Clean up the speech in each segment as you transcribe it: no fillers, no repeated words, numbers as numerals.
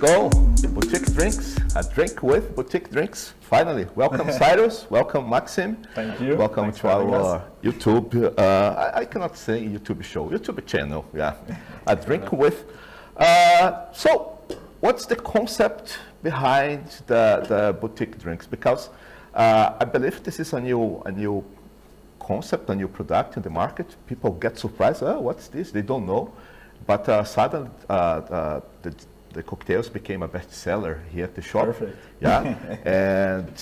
So, Boutique Drinks, a drink with Boutique Drinks. Finally, welcome Cyrus, welcome Maxim. Thank you. Welcome Thanks to our YouTube, I cannot say YouTube show, YouTube channel, yeah. A drink with. So, what's the concept behind the Boutique Drinks? Because I believe this is a new concept, a new product in the market. People get surprised, oh, what's this? They don't know. But suddenly, the cocktails became a bestseller here at the shop. Perfect. Yeah, and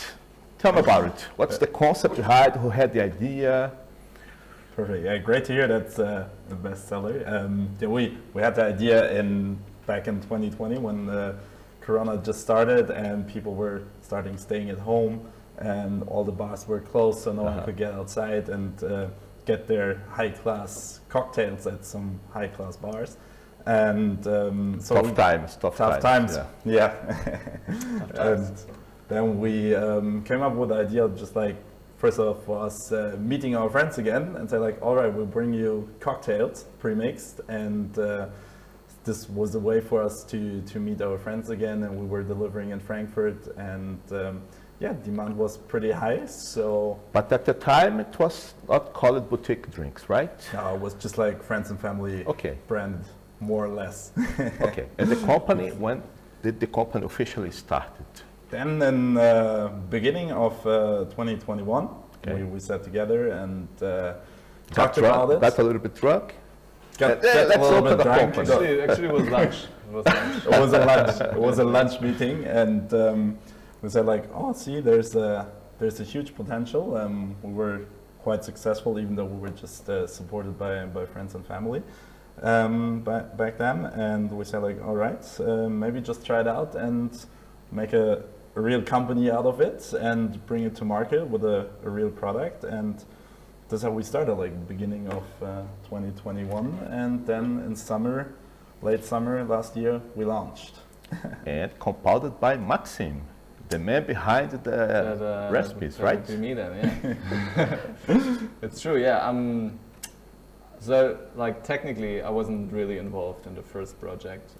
tell me about it. What's the concept behind? Who had the idea? Perfect. Yeah, great to hear that's the bestseller. Yeah, we had the idea back in 2020 when Corona just started and people were staying at home and all the bars were closed, so no one could get outside and get their high-class cocktails at some high-class bars. And so tough times. Yeah. And then we came up with the idea of just like, first of all, for us meeting our friends again and say like, all right, we'll bring you cocktails pre-mixed, and this was a way for us to meet our friends again. And we were delivering in Frankfurt, and yeah, demand was pretty high. So, but at the time, it was not called Boutique Drinks, right? No, it was just like friends and family brand, more or less. Okay. And the company, when did the company officially started? Then in beginning of 2021, we sat together and talked about it. Got a little bit drunk. Let's open the company. Actually, it was lunch. It was a lunch meeting, and we said like, oh, see, there's a huge potential. We were quite successful, even though we were just supported by friends and family back then. And we said like, all right, maybe just try it out and make a real company out of it and bring it to market with a real product. And that's how we started, like beginning of 2021. And then in late summer last year, we launched. And compounded by Maxim, the man behind the recipes, right? That would be me then, yeah. It's true, yeah. So, like, technically, I wasn't really involved in the first project.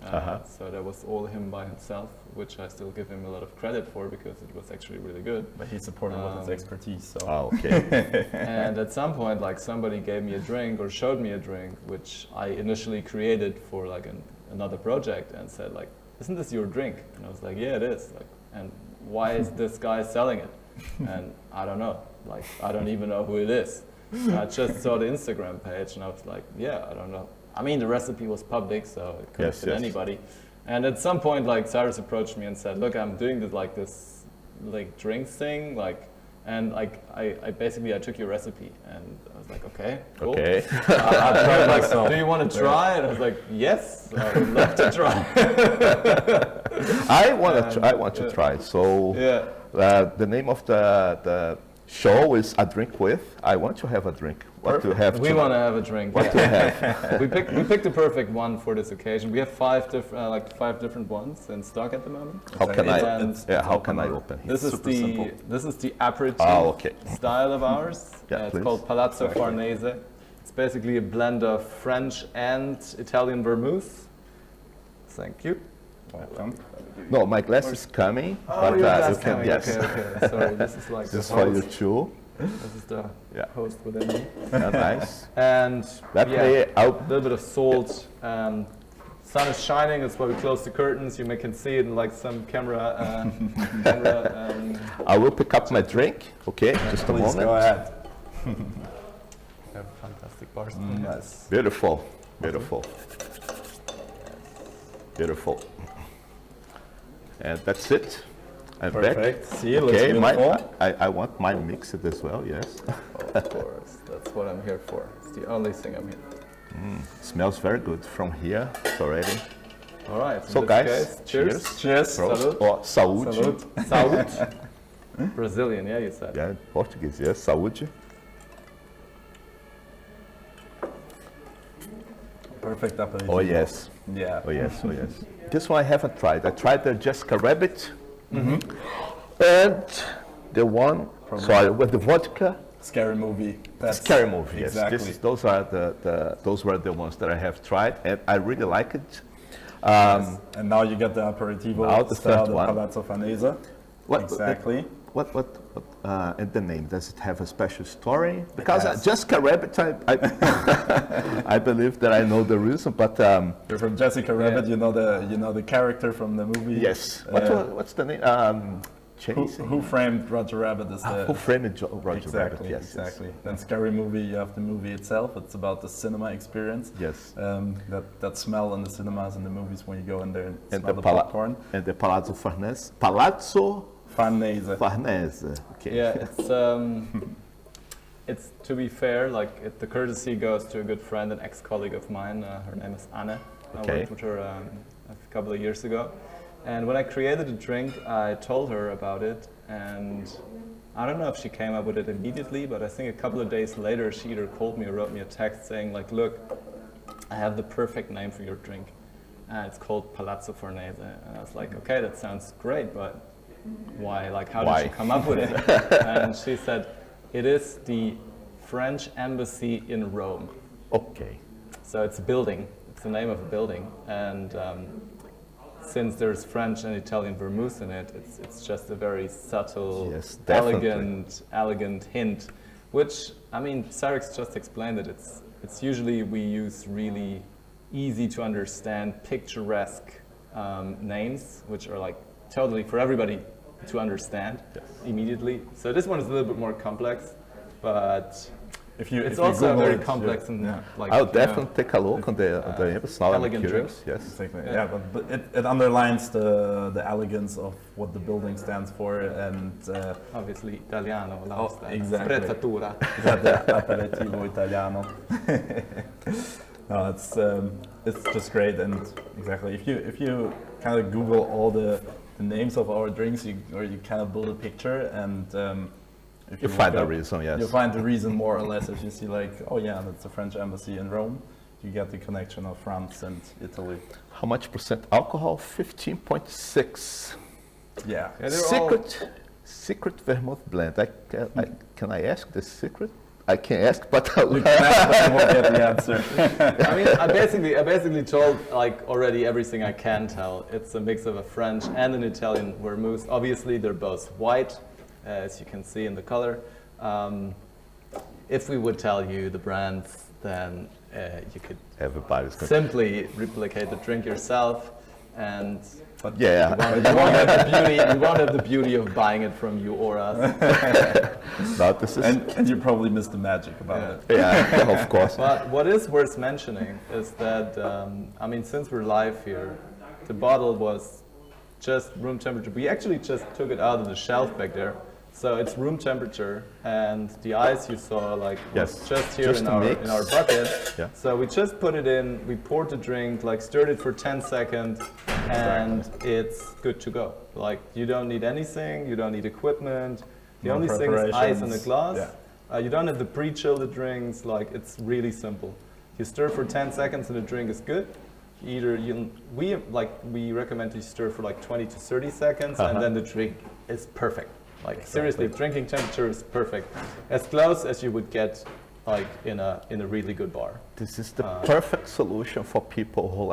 So that was all him by himself, which I still give him a lot of credit for because it was actually really good. But he supported with his expertise, so. Oh, okay. And at some point, like, somebody gave me a drink or showed me a drink, which I initially created for, like, another project and said, like, isn't this your drink? And I was like, yeah, it is. Like, and why is this guy selling it? And I don't know. Like, I don't even know who it is. I just saw the Instagram page and I was like, yeah, I don't know. I mean, the recipe was public, so it could have been anybody. And at some point, like, Cyrus approached me and said, look, I'm doing this drinks thing, like, and like, I basically took your recipe and I was like, okay, cool. Okay. I tried myself. Do you want to try? And I was like, yes, I would love to try. I want to try. So the name of the show is A Drink With. I want to have a drink. What do you have? We want to have a drink. What do you have? We picked the perfect one for this occasion. We have five different ones in stock at the moment. How can I open it? This is the aperitif style of ours. It's called Palazzo Farnese. It's basically a blend of French and Italian vermouth. Thank you. Welcome. No, my glass is coming, but you can, yes. Okay. Sorry, this is like this is for you too. This is the host within me. Yeah, nice. And a little bit of salt. Sun is shining, that's why we close the curtains. You can see it in like some camera. I will pick up my drink. Okay, just a moment. Go ahead. We have fantastic bars. Nice. Beautiful. And that's it. I'm Perfect. back. See, it looks beautiful. I want mine mixed as well, yes. Of course, that's what I'm here for. It's the only thing I'm here. Smells very good from here already. All right. So guys, cheers. Salud. Or saúde. Saúde. Brazilian, yeah, you said. Yeah, Portuguese, yes. Saúde. Perfect aperitif. Oh yes. Yeah. Oh yes. This one I haven't tried. I tried the Jessica Rabbit. And the one, with the vodka. Scary movie. Scary movie, yes. Exactly. Those were the ones that I have tried, and I really like it. Yes. And now you get the aperitivo Now the style, third the one. Palazzo Farnese. What- Exactly. What and the name, does it have a special story? Because has. Jessica Rabbit, I believe that I know the reason, but You're from Jessica Rabbit. You know the character from the movie. yes. What's the name? Who Framed Roger Rabbit is the Who Framed Roger exactly, Rabbit? Yes, exactly. Then Scary Movie, you have the movie itself. It's about the cinema experience. Yes. That smell in the cinemas and the movies when you go in there and And smell the the popcorn. And the Palazzo Farnese. Palazzo Farnese. Farnese. Okay. Yeah, it's to be fair, like the courtesy goes to a good friend, an ex-colleague of mine. Her name is Anne. I Okay. worked with her a couple of years ago. And when I created a drink, I told her about it, and I don't know if she came up with it immediately, but I think a couple of days later, she either called me or wrote me a text saying, like, look, I have the perfect name for your drink. It's called Palazzo Farnese. And I was like, okay, that sounds great, but why? Like, how Why? did you come up with it? And she said, it is the French embassy in Rome. Okay. So it's a building. It's the name of a building. And since there's French and Italian vermouth in it, it's just a very subtle, Yes, definitely. elegant hint, which, I mean, Cyrus just explained it. It's usually we use really easy to understand, picturesque names, which are like totally for everybody to understand immediately. So this one is a little bit more complex, but it's also Google very it, complex and yeah. like I'll definitely take a look on the episode. Now I'm elegant curious. drink. Yes. Exactly. Yeah, but it underlines the elegance of what the building stands for, and obviously Italiano, exactly. sprezzatura. the aperitivo italiano. No, it's just great, and exactly if you kind of Google all the names of our drinks, you kind of build a picture, and if You look find the up- reason, yes. You find the reason more or less if you see like, oh yeah, that's the French embassy in Rome. You get the connection of France and Italy. How much percent alcohol? 15.6. Yeah. Yeah, they're all- Secret vermouth blend. Can I ask the secret? I can ask, but You can ask, but you won't get the answer. I mean, I basically told like already everything I can tell. It's a mix of a French and an Italian vermouth. Obviously, they're both white, as you can see in the color. If we would tell you the brands, then you could everybody's going. simply replicate the drink yourself, and But Yeah. you won't have the beauty. You won't have the beauty of buying it from you or us. No, this is. and you probably missed the magic about Yeah. it. Yeah, of course. But what is worth mentioning is that, I mean, since we're live here, the bottle was just room temperature. We actually just took it out of the shelf back there. So it's room temperature, and the ice you saw like was Yes, just here just in to our mix. bucket. Yeah. So we just put it in, we poured the drink, like stirred it for 10 seconds, and it's good to go. Like you don't need anything, you don't need equipment. The No only thing is ice in the preparations. glass. Yeah. You don't have to pre-chill the drinks. Like it's really simple. You stir for 10 seconds and the drink is good. We recommend you stir for like 20 to 30 seconds, and then the drink is perfect. Like seriously, drinking temperature is perfect, as close as you would get, like in a really good bar. This is the perfect solution for people who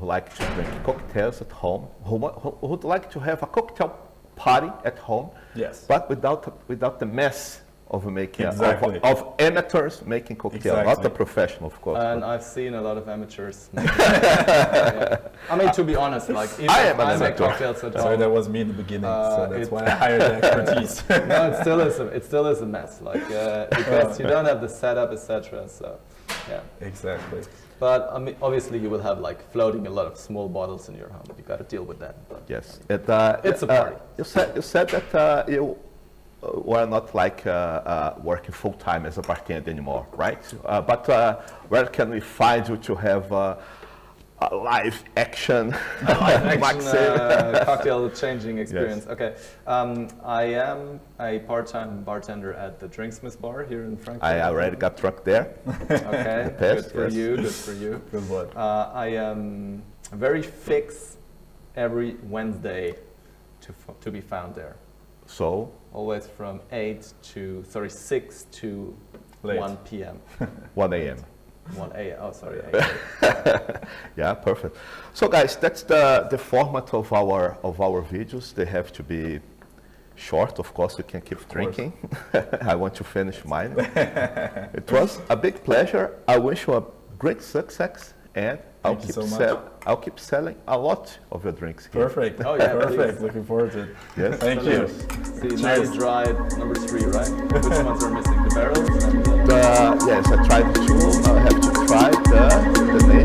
like to drink cocktails at home, who would like to have a cocktail party at home, Yes. but without the mess of making Exactly. of amateurs making cocktail, not Exactly. the professional, of course. And I've seen a lot of amateurs. Yeah. I mean, to be honest, like even I if am an I make amateur. cocktails at Sorry, home, that was me in the beginning, so that's it- why I hired the expertise. no, it still is a mess. Like because you don't have the setup, etc. So, yeah. Exactly. But I mean, obviously, you will have like floating a lot of small bottles in your home. You got to deal with that. But Yes, It's a party. You said that you were not like working full time as a bartender anymore, right? But where can we find you to have a live action, action, cocktail changing experience. Okay, I am a part-time bartender at the Drinksmith Bar here in Frankfurt. I already got drunk there. Okay, The good best, for yes. you. Good for you. Good one. I am very fixed every Wednesday to be found there. So Always from 6 to Late. 1 p.m. 1 a.m. 1A. Oh, sorry. A. Yeah, perfect. So guys, that's the format of our videos. They have to be short, of course. You can keep drinking. I want to finish mine. It was a big pleasure. I wish you a great success, and I'll Thank you keep so much. I'll keep selling a lot of your drinks here. Perfect. Oh, yeah, Perfect. please. Looking forward to it. Yes. Thank you. See, now you tried number 3, right? Which ones are missing? The barrels and Yes, I tried the two. I have to try the name.